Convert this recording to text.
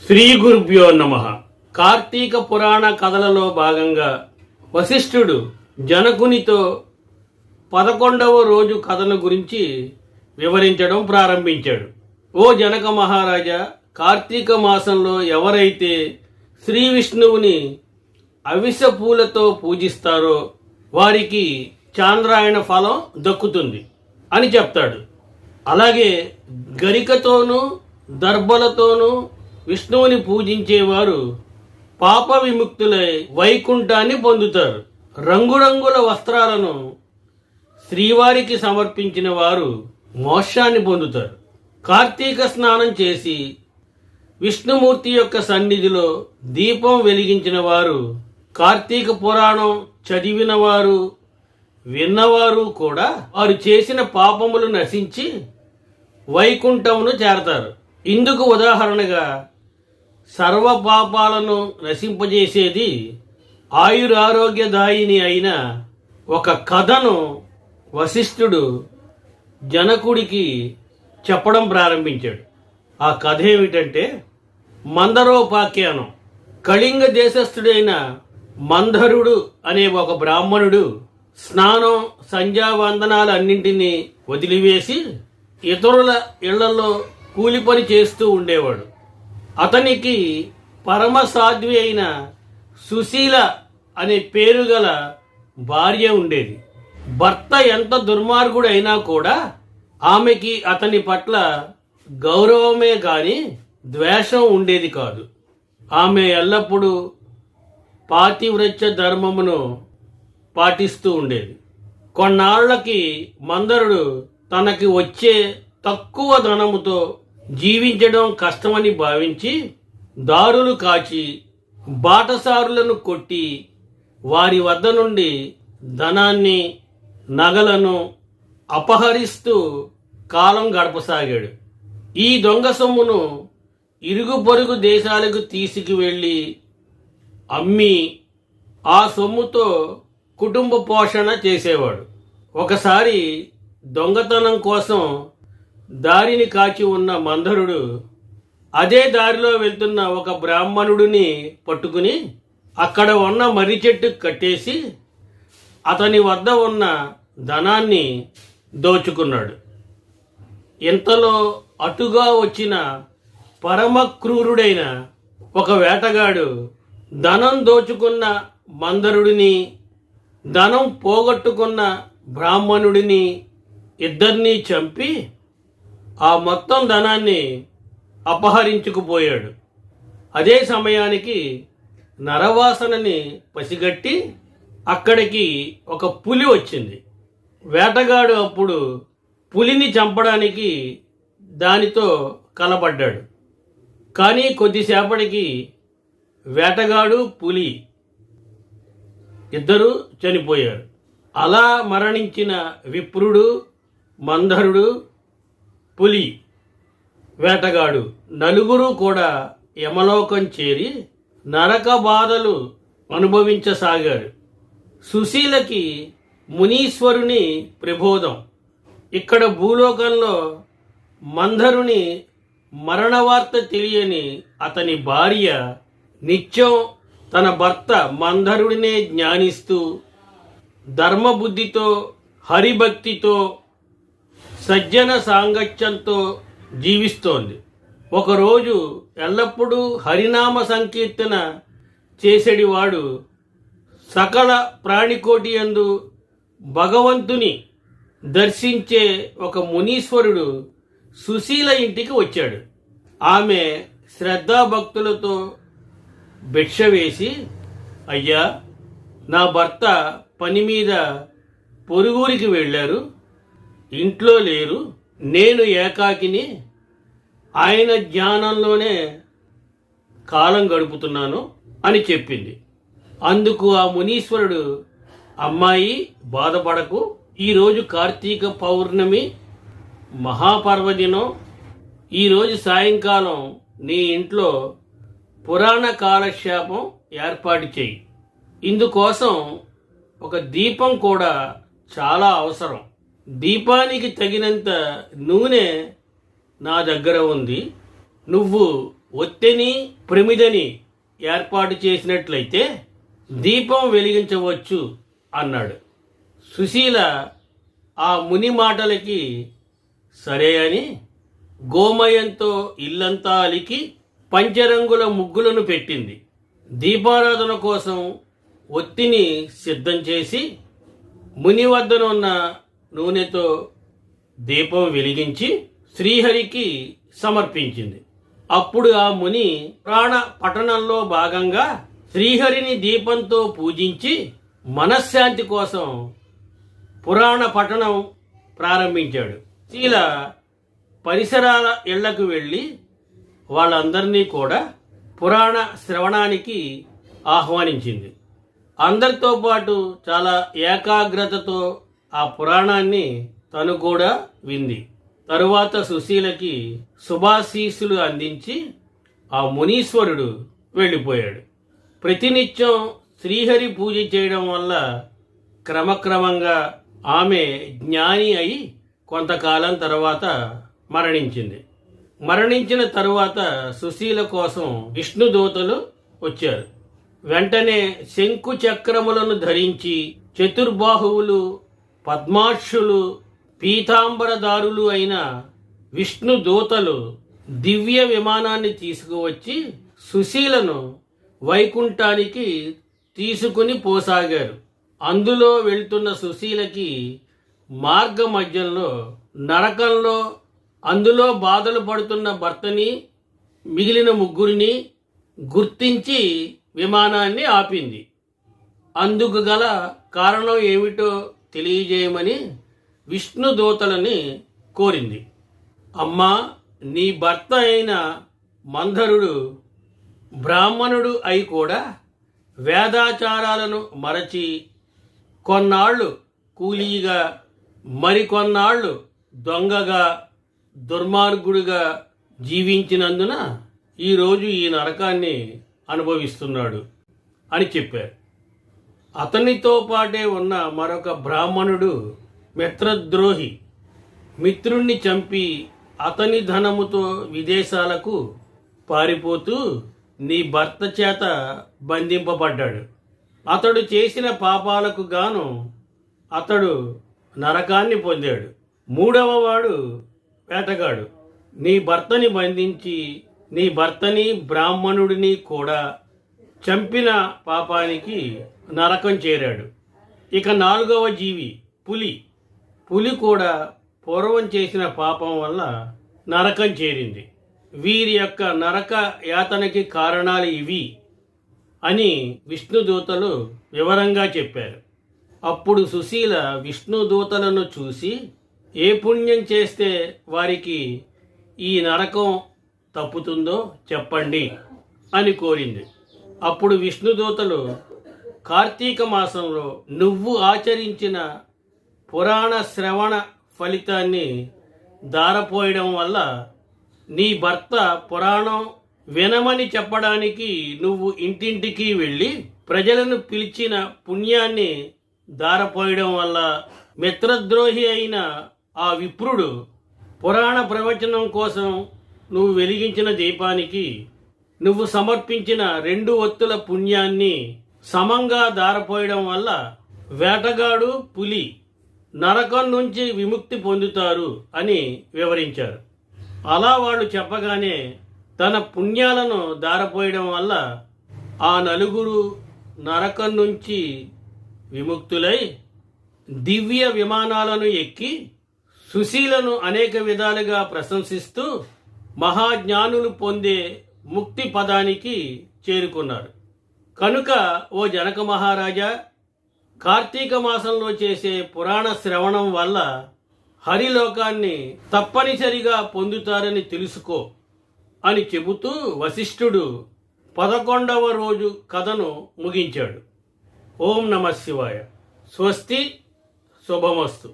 శ్రీ గురుభ్యో నమః. కార్తీక పురాణ కథలలో భాగంగా వశిష్ఠుడు జనకునితో 11వ రోజు కథను గురించి వివరించడం ప్రారంభించాడు. ఓ జనక మహారాజా, కార్తీక మాసంలో ఎవరైతే శ్రీ విష్ణువుని అవిస పూలతో పూజిస్తారో వారికి చాంద్రాయణ ఫలం దక్కుతుంది అని చెప్తాడు. అలాగే గరికతోనూ దర్భలతోనూ విష్ణువుని పూజించేవారు పాప విముక్తులై వైకుంఠాన్ని పొందుతారు. రంగురంగుల వస్త్రాలను శ్రీవారికి సమర్పించిన వారు మోక్షాన్ని పొందుతారు. కార్తీక స్నానం చేసి విష్ణుమూర్తి యొక్క సన్నిధిలో దీపం వెలిగించిన వారు, కార్తీక పురాణం చదివిన వారు, విన్నవారు కూడా వారు చేసిన పాపములు నశించి వైకుంఠమును చేరతారు. ఇందుకు ఉదాహరణగా సర్వ పాపాలను నశింపజేసేది ఆయురారోగ్యదాయిని అయిన ఒక కథను వశిష్ఠుడు జనకుడికి చెప్పడం ప్రారంభించాడు. ఆ కథ ఏమిటంటే మందరోపాఖ్యానం. కళింగ దేశస్థుడైన మందరుడు అనే ఒక బ్రాహ్మణుడు స్నానం సంధ్యావందనాలన్నింటినీ వదిలివేసి ఇతరుల ఇళ్లలో కూలి పని చేస్తూ ఉండేవాడు. అతనికి పరమ సాధ్వి అయిన సుశీల అనే పేరు గల భార్య ఉండేది. భర్త ఎంత దుర్మార్గుడైనా కూడా ఆమెకి అతని పట్ల గౌరవమే గాని ద్వేషం ఉండేది కాదు. ఆమె ఎల్లప్పుడూ పాతివ్రత్య ధర్మమును పాటిస్తూ ఉండేది. కొన్నాళ్లకి మందరుడు తనకి వచ్చే తక్కువ ధనముతో జీవించడం కష్టమని భావించి దారులు కాచి బాటసారులను కొట్టి వారి వద్ద నుండి ధనాన్ని నగలను అపహరిస్తూ కాలం గడపసాగాడు. ఈ దొంగ సొమ్మును ఇరుగు పొరుగు దేశాలకు తీసుకువెళ్ళి అమ్మి ఆ సొమ్ముతో కుటుంబ పోషణ చేసేవాడు. ఒకసారి దొంగతనం కోసం దారిని కాచి ఉన్న మందరుడు అదే దారిలో వెళ్తున్న ఒక బ్రాహ్మణుడిని పట్టుకుని అక్కడ ఉన్న మర్రి చెట్టు కట్టేసి అతని వద్ద ఉన్న ధనాన్ని దోచుకున్నాడు. ఇంతలో అటుగా వచ్చిన పరమ క్రూరుడైన ఒక వేటగాడు ధనం దోచుకున్న మందరుడిని, ధనం పోగొట్టుకున్న బ్రాహ్మణుడిని ఇద్దరినీ చంపి ఆ మొత్తం ధనాన్ని అపహరించుకుపోయాడు. అదే సమయానికి నరవాసనని పసిగట్టి అక్కడికి ఒక పులి వచ్చింది. వేటగాడు అప్పుడు పులిని చంపడానికి దానితో కలబడ్డాడు. కానీ కొద్దిసేపటికి వేటగాడు పులి ఇద్దరూ చనిపోయారు. అలా మరణించిన విప్రుడు, మందరుడు, పులి, వేటగాడు నలుగురు కూడా యమలోకం చేరి నరక బాధలు అనుభవించసాగారు. సుశీలకి మునీశ్వరుని ప్రబోధం. ఇక్కడ భూలోకంలో మందరుని మరణవార్త తెలియని అతని భార్య నిత్యం తన భర్త మందరుడినే జ్ఞానిస్తూ ధర్మబుద్ధితో, హరిభక్తితో, సజ్జన సాంగత్యంతో జీవిస్తోంది. ఒకరోజు ఎల్లప్పుడూ హరినామ సంకీర్తన చేసేడివాడు సకల ప్రాణికోటి యందు భగవంతుని దర్శించే ఒక మునీశ్వరుడు సుశీల ఇంటికి వచ్చాడు. ఆమె శ్రద్ధాభక్తులతో భిక్ష వేసి, అయ్యా, నా భర్త పని మీద పొరుగురికి వెళ్ళారు, ఇంట్లో లేరు, నేను ఏకాకిని, ఆయన జ్ఞానంలోనే కాలం గడుపుతున్నాను అని చెప్పింది. అందుకు ఆ మునీశ్వరుడు, అమ్మాయి, బాధపడకు, ఈరోజు కార్తీక పౌర్ణమి మహాపర్వదినం. ఈరోజు సాయంకాలం నీ ఇంట్లో పురాణ కాలక్షేపం ఏర్పాటు చేయి. ఇందుకోసం ఒక దీపం కూడా చాలా అవసరం. దీపానికి తగినంత నూనె నా దగ్గర ఉంది. నువ్వు ఒత్తిని ప్రమిదని ఏర్పాటు చేసినట్లయితే దీపం వెలిగించవచ్చు అన్నాడు. సుశీల ఆ ముని మాటలకి సరే అని గోమయంతో ఇల్లంతా అలికి పంచరంగుల ముగ్గులను పెట్టింది. దీపారాధన కోసం ఒత్తిని సిద్ధం చేసి ముని వద్దనున్న నూనెతో దీపం వెలిగించి శ్రీహరికి సమర్పించింది. అప్పుడు ఆ ముని పురాణ పఠనంలో భాగంగా శ్రీహరిని దీపంతో పూజించి మనశ్శాంతి కోసం పురాణ పఠనం ప్రారంభించాడు. సుశీల పరిసరాల ఇళ్లకు వెళ్ళి వాళ్ళందరినీ కూడా పురాణ శ్రవణానికి ఆహ్వానించింది. అందరితో పాటు చాలా ఏకాగ్రతతో ఆ పురాణాన్ని తను కూడా వింది. తరువాత సుశీలకి శుభాశీస్సులు అందించి ఆ మునీశ్వరుడు వెళ్ళిపోయాడు. ప్రతినిత్యం శ్రీహరి పూజ చేయడం వల్ల క్రమక్రమంగా ఆమె జ్ఞాని అయి కొంతకాలం తర్వాత మరణించింది. మరణించిన తరువాత సుశీల కోసం విష్ణుదూతలు వచ్చారు. వెంటనే శంకు చక్రములను ధరించి చతుర్బాహువులు, పద్మాక్షులు, పీతాంబరదారులు అయిన విష్ణు దూతలు దివ్య విమానాన్ని తీసుకువచ్చి సుశీలను వైకుంఠానికి తీసుకుని పోసాగారు. అందులో వెళ్తున్న సుశీలకి మార్గ మధ్యంలో నరకంలో అందులో బాధలు పడుతున్న భర్తని, మిగిలిన ముగ్గురిని గుర్తించి విమానాన్ని ఆపింది. అందుకు గల కారణం ఏమిటో తెలియజేయమని విష్ణుదూతలని కోరింది. అమ్మా, నీ భర్త అయిన మంధరుడు బ్రాహ్మణుడు అయి కూడా వేదాచారాలను మరచి కొన్నాళ్ళు కూలీగా, మరికొన్నాళ్ళు దొంగగా, దుర్మార్గుడిగా జీవించినందున ఈరోజు ఈ నరకాన్ని అనుభవిస్తున్నాడు అని చెప్పారు. అతనితో పాటే ఉన్న మరొక బ్రాహ్మణుడు మిత్రద్రోహి, మిత్రుణ్ణి చంపి అతని ధనముతో విదేశాలకు పారిపోతూ నీ భర్త చేత బంధింపబడ్డాడు. అతడు చేసిన పాపాలకు గాను అతడు నరకాన్ని పొందాడు. మూడవ వాడు వేటగాడు, నీ భర్తని బంధించి నీ భర్తని బ్రాహ్మణుడిని కూడా చంపిన పాపానికి నరకం చేరాడు. ఇక నాలుగవ జీవి పులి కూడా పూర్వం చేసిన పాపం వల్ల నరకం చేరింది. వీరి యొక్క నరక యాతనకి కారణాలు ఇవి అని విష్ణుదూతలు వివరంగా చెప్పారు. అప్పుడు సుశీల విష్ణుదూతలను చూసి ఏ పుణ్యం చేస్తే వారికి ఈ నరకం తప్పుతుందో చెప్పండి అని కోరింది. అప్పుడు విష్ణుదూతలు కార్తీక మాసంలో నువ్వు ఆచరించిన పురాణ శ్రవణ ఫలితాన్ని దారపోయడం వల్ల నీ భర్త పురాణం వినమని చెప్పడానికి నువ్వు ఇంటింటికి వెళ్ళి ప్రజలను పిలిచిన పుణ్యాన్ని దారపోయడం వల్ల మిత్రద్రోహి అయిన ఆ విప్రుడు పురాణ ప్రవచనం కోసం నువ్వు వెలిగించిన దీపానికి నువ్వు సమర్పించిన 2 ఒత్తుల పుణ్యాన్ని సమంగా దారపోయడం వల్ల వేటగాడు, పులి నరకం నుంచి విముక్తి పొందుతారు అని వివరించారు. అలా వాళ్ళు చెప్పగానే తన పుణ్యాలను దారపోయడం వల్ల ఆ నలుగురు నరకం నుంచి విముక్తులై దివ్య విమానాలను ఎక్కి సుశీలను అనేక విధాలుగా ప్రశంసిస్తూ మహాజ్ఞానులు పొందే ముక్తి పదానికి చేరుకున్నారు. కనుక ఓ జనక మహారాజా, కార్తీక మాసంలో చేసే పురాణ శ్రవణం వల్ల హరిలోకాన్ని తప్పనిసరిగా పొందుతారని తెలుసుకో అని చెబుతూ వశిష్ఠుడు 11వ రోజు కథను ముగించాడు. ఓం నమః శివాయ. స్వస్తి. శుభమస్తు.